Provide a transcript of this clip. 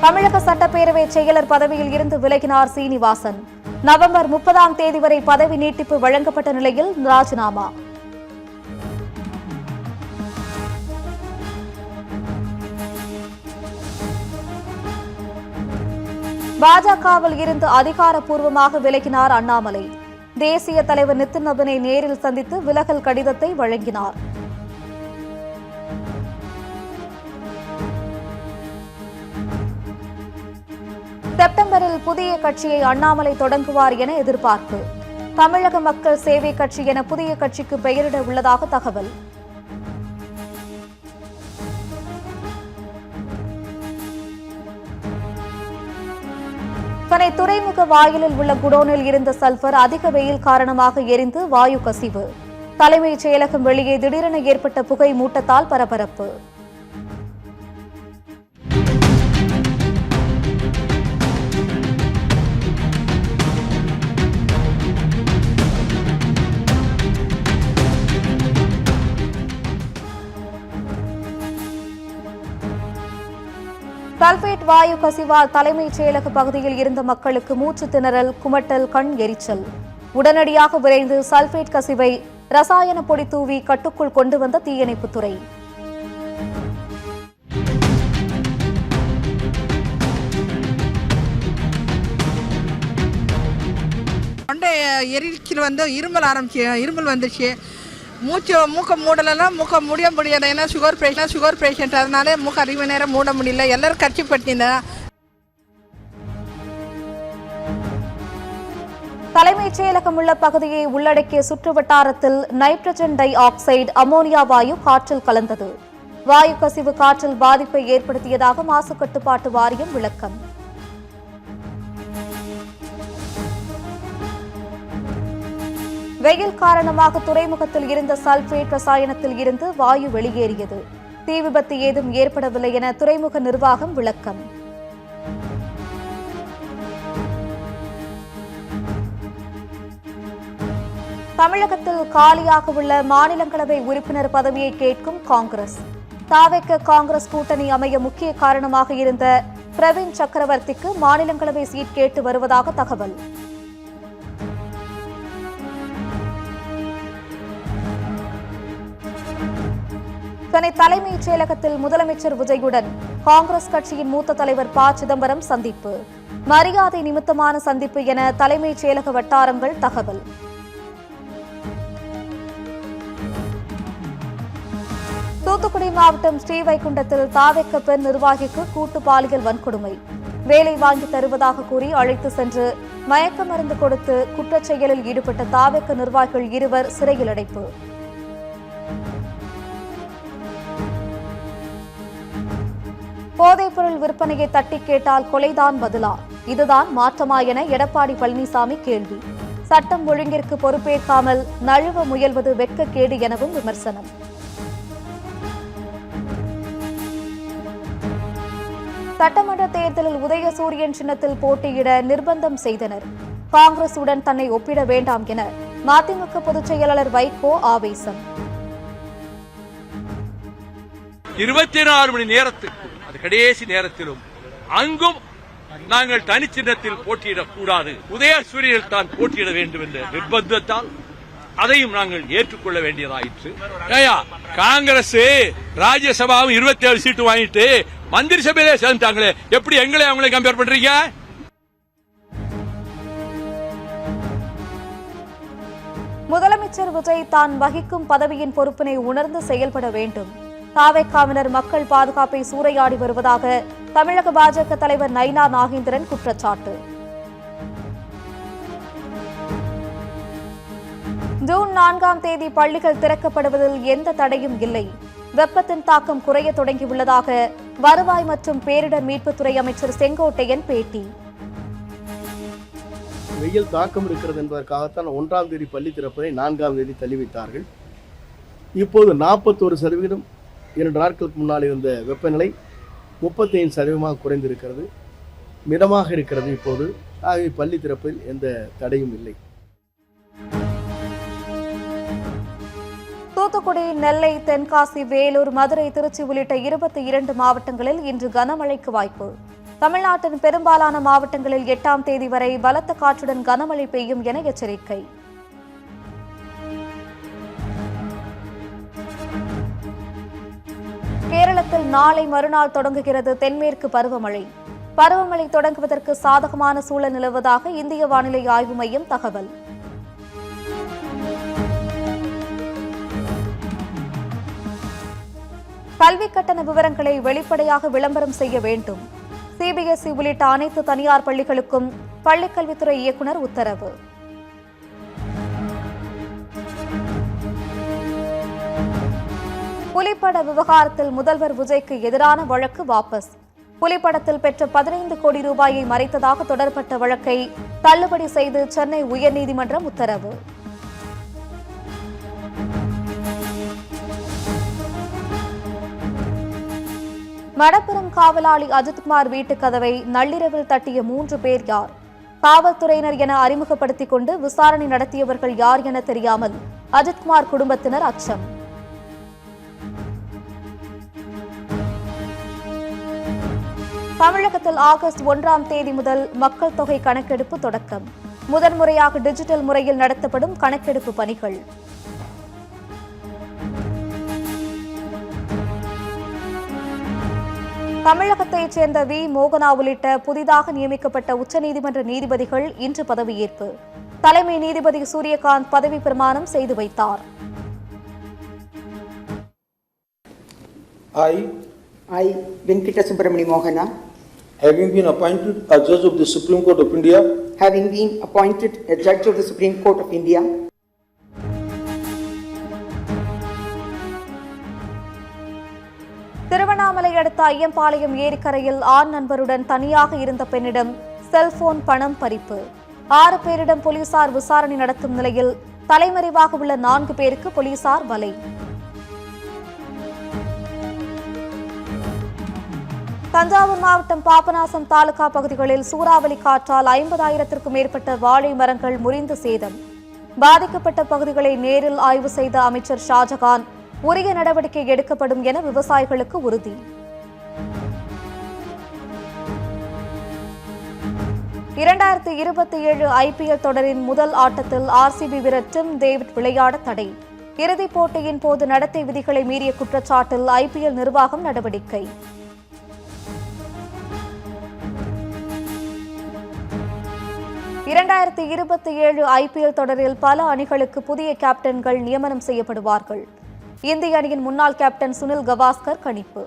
தமிழக சட்டப்பேரவை செயலர் பதவியில் இருந்து விலகினார் சீனிவாசன். நவம்பர் 30ஆம் தேதி வரை பதவி நீட்டிப்பு வழங்கப்பட்ட நிலையில் ராஜினாமா. பாஜகவில் இருந்து அதிகாரப்பூர்வமாக விலகினார் அண்ணாமலை. தேசிய தலைவர் நிதின் நபினை நேரில் சந்தித்து விலகல் கடிதத்தை வழங்கினார். செப்டம்பரில் புதிய கட்சியை அண்ணாமலை தொடங்குவார் என எதிர்பார்ப்பு. தமிழக மக்கள் சேவை கட்சி என புதிய கட்சிக்கு பெயரிட உள்ளதாக தகவல். சென்னை துறைமுக வாயிலில் உள்ள குடோனில் இருந்த சல்பர் அதிக வெயில் காரணமாக எரிந்து வாயு கசிவு. தலைமைச் செயலகம் வெளியே திடீரென ஏற்பட்ட புகை மூட்டத்தால் பரபரப்பு. சல்பேட் வாயு கசிவால் தலைமைச் செயலக பகுதியில் இருந்த மக்களுக்கு மூச்சு திணறல், குமட்டல், கண் எரிச்சல். உடனடியாக விரைந்து சல்பேட் கசிவை ரசாயன பொடி தூவி கட்டுக்குள் கொண்டு வந்த தீயணைப்புத்துறை. தொண்டை எரிச்சல் இருமல் வந்துச்சு. மூக்க மூடலாம், மூக்க முடியாது. ஏன்னா சுகர் பேஷண்ட் அதனால மூக்க அதிக நேரம் மூட முடியல. எல்லாரும் கட்சிப்படுத்தினேன். தலைமைச் செயலகம் உள்ள பகுதியை உள்ளடக்கிய சுற்று வட்டாரத்தில் நைட்ரஜன் டை ஆக்சைடு, அமோனியா வாயு காற்றில் கலந்தது. வாயு கசிவு காற்றில் பாதிப்பை ஏற்படுத்தியதாக மாசு கட்டுப்பாட்டு வாரியம் விளக்கம். வெயில் காரணமாக துறைமுகத்தில் இருந்த சல்பேட் ரசாயனத்தில் இருந்து வாயு வெளியேறியது. தீ விபத்து ஏதும் ஏற்படவில்லை என துறைமுக நிர்வாகம் விளக்கம். தமிழகத்தில் காலியாக உள்ள மாநிலங்களவை உறுப்பினர் பதவியை கேட்கும் காங்கிரஸ். தாவேக காங்கிரஸ் கூட்டணி அமைய முக்கிய காரணமாக இருந்த பிரவீன் சக்கரவர்த்திக்கு மாநிலங்களவை சீட் கேட்டு வருவதாக தகவல். சென்னை தலைமைச் செயலகத்தில் முதலமைச்சர் விஜயுடன் காங்கிரஸ் கட்சியின் மூத்த தலைவர் ப. சிதம்பரம் சந்திப்பு. மரியாதை நிமித்தமான சந்திப்பு என தலைமைச் செயலக வட்டாரங்கள் தகவல். தூத்துக்குடி மாவட்டம் ஸ்ரீவைகுண்டத்தில் தாவேக பெண் நிர்வாகிக்கு கூட்டு பாலியல் வன்கொடுமை. வேலை வாங்கி தருவதாக கூறி அழைத்து சென்று மயக்க மருந்து கொடுத்து குற்றச்செயலில் ஈடுபட்ட தாவேக நிர்வாகிகள் 2 சிறையில் அடைப்பு. போதைப்பொருள் விற்பனையை தட்டி கேட்டால் கொலைதான் பதிலா? இதுதான் மாற்றமா என எடப்பாடி பழனிசாமி கேள்வி. சட்டம் ஒழுங்கிற்கு பொறுப்பேற்காமல் நழுவ முயல்வது வெட்கக்கேடு எனவும் விமர்சனம். சட்டமன்ற தேர்தலில் உதயசூரியன் சின்னத்தில் போட்டியிட நிர்பந்தம் செய்தனர். காங்கிரசுடன் தன்னை ஒப்பிட வேண்டாம் என மதிமுக பொதுச் செயலாளர் வைகோ ஆவேசம். 24 மணி நேரத்துக்கு அது கடைசி நேரத்திலும் அங்கும் நாங்கள் தனிச்சின்னத்தில் போட்டியிடக்கூடாது, உதயசூரியனில் தான் போட்டியிட வேண்டும் என்ற நிர்பந்தத்தால் அதையும் நாங்கள் ஏற்றுக்கொள்ள வேண்டியதாயிற்று. காங்கிரஸ் ராஜ்யசபாவும் 27 சீட்டு வாங்கிட்டு மந்திரி சபையிலே சேர்ந்துட்டாங்களே, எப்படி எங்களை அவங்களை கம்பேர் பண்றீங்க? முதலமைச்சர் விஜய் தான் வகிக்கும் பதவியின் பொறுப்பினை உணர்ந்து செயல்பட வேண்டும். தாவேகாவினர் மக்கள் பாதுகாப்பை சூறையாடி வருவதாக தமிழக பாஜக தலைவர் நயினா நாகேந்திரன் குற்றச்சாட்டு. ஜூன் 4ஆம் தேதி பள்ளிகள் திறக்கப்படுவதில் எந்த தடையும் இல்லை. வெப்பத்தின் தாக்கம் குறைய தொடங்கியுள்ளதாக வருவாய் மற்றும் பேரிடர் மீட்புத்துறை அமைச்சர் செங்கோட்டையன் பேட்டி. வெயில் தாக்கம் இருக்கிறது என்பதற்காகத்தான் 1ஆம் தேதி பள்ளி திறப்பதை 4ஆம் தேதி தள்ளி வைத்தார்கள். இப்போது 41%, 2 நாட்களுக்கு முன்னால் இருந்த வெப்பநிலை 35% குறைந்திருக்கிறது. மிதமாக இருக்கிறது இப்போது. ஆகவே பள்ளி திறப்பில் எந்த தடையும் இல்லை. தூத்துக்குடி, நெல்லை, தென்காசி, வேலூர், மதுரை, திருச்சி உள்ளிட்ட 22 மாவட்டங்களில் இன்று கனமழைக்கு வாய்ப்பு. தமிழ்நாட்டின் பெரும்பாலான மாவட்டங்களில் 8ஆம் தேதி வரை பலத்த காற்றுடன் கனமழை பெய்யும் என எச்சரிக்கை. கேரளத்தில் நாளை மறுநாள் தொடங்குகிறது தென்மேற்கு பருவமழை. பருவமழை தொடங்குவதற்கு சாதகமான சூழல் நிலவுவதாக இந்திய வானிலை ஆய்வு மையம் தகவல். கல்வி கட்டண விவரங்களை வெளிப்படையாக விளம்பரம் செய்ய வேண்டும். சிபிஎஸ்இ உள்ளிட்ட அனைத்து தனியார் பள்ளிகளுக்கும் பள்ளிக்கல்வித்துறை இயக்குநர் உத்தரவு. புலிப்பட விவகாரத்தில் முதல்வர் விஜய்க்கு எதிரான வழக்கு வாபஸ். புலிப்படத்தில் பெற்ற 15 கோடி ரூபாயை மறைத்ததாக தொடரப்பட்ட வழக்கை தள்ளுபடி செய்து சென்னை உயர்நீதிமன்றம் உத்தரவு. மடப்புரம் காவலாளி அஜித்குமார் வீட்டு கதவை நள்ளிரவில் தட்டிய 3 பேர் யார்? காவல்துறையினர் என அறிமுகப்படுத்திக் கொண்டு விசாரணை நடத்தியவர்கள் யார் என தெரியாமல் அஜித்குமார் குடும்பத்தினர் அச்சம். தமிழகத்தில் ஆகஸ்ட் 1ஆம் தேதி முதல் மக்கள் தொகை கணக்கெடுப்பு தொடக்கம். முதன்முறையாக டிஜிட்டல் முறையில் நடத்தப்படும் கணக்கெடுப்பு பணிகள். தமிழகத்தைச் சேர்ந்த வி. மோகனா உள்ளிட்ட புதிதாக நியமிக்கப்பட்ட உச்சநீதிமன்ற நீதிபதிகள் இன்று பதவியேற்பு. தலைமை நீதிபதி சூரியகாந்த் பதவி பிரமாணம் செய்து வைத்தார். I, Venkata Subramani Mohana, having been appointed a judge of the Supreme Court of India, having been appointed a judge of the Supreme Court of India, Tiruvannamalai அடுத்த ஐயம்பாளையம் ஏரிக்கரையில் ஆண் நண்பருடன் தனியாக இருந்த பெண்ணிடம் செல்போன் பணம் பறிப்பு. 6 பேரிடம் போலீசார் விசாரணை நடத்தும் நிலையில் தலைமறைவாக உள்ள 4 பேருக்கு போலீசார் வலை. தஞ்சாவூர் மாவட்டம் பாபநாசம் தாலுகா பகுதிகளில் சூறாவளி காற்றால் 50,000த்திற்கும் மேற்பட்ட வாழை மரங்கள் முறிந்து சேதம். பாதிக்கப்பட்ட பகுதிகளை நேரில் ஆய்வு செய்த அமைச்சர் ஷாஜகான் உரிய நடவடிக்கை எடுக்கப்படும் என விவசாயிகளுக்கு உறுதி. IPL தொடரின் முதல் ஆட்டத்தில் RCB வீரர் டிம் டேவிட் விளையாட தடை. இறுதிப் போட்டியின் போது நடத்தை விதிகளை மீறிய குற்றச்சாட்டில் IPL நிர்வாகம் நடவடிக்கை. IPL தொடரில் பல அணிகளுக்கு புதிய கேப்டன்கள் நியமனம் செய்யப்படுவார்கள். இந்திய அணியின் முன்னாள் கேப்டன் சுனில் கவாஸ்கர் கணிப்பு.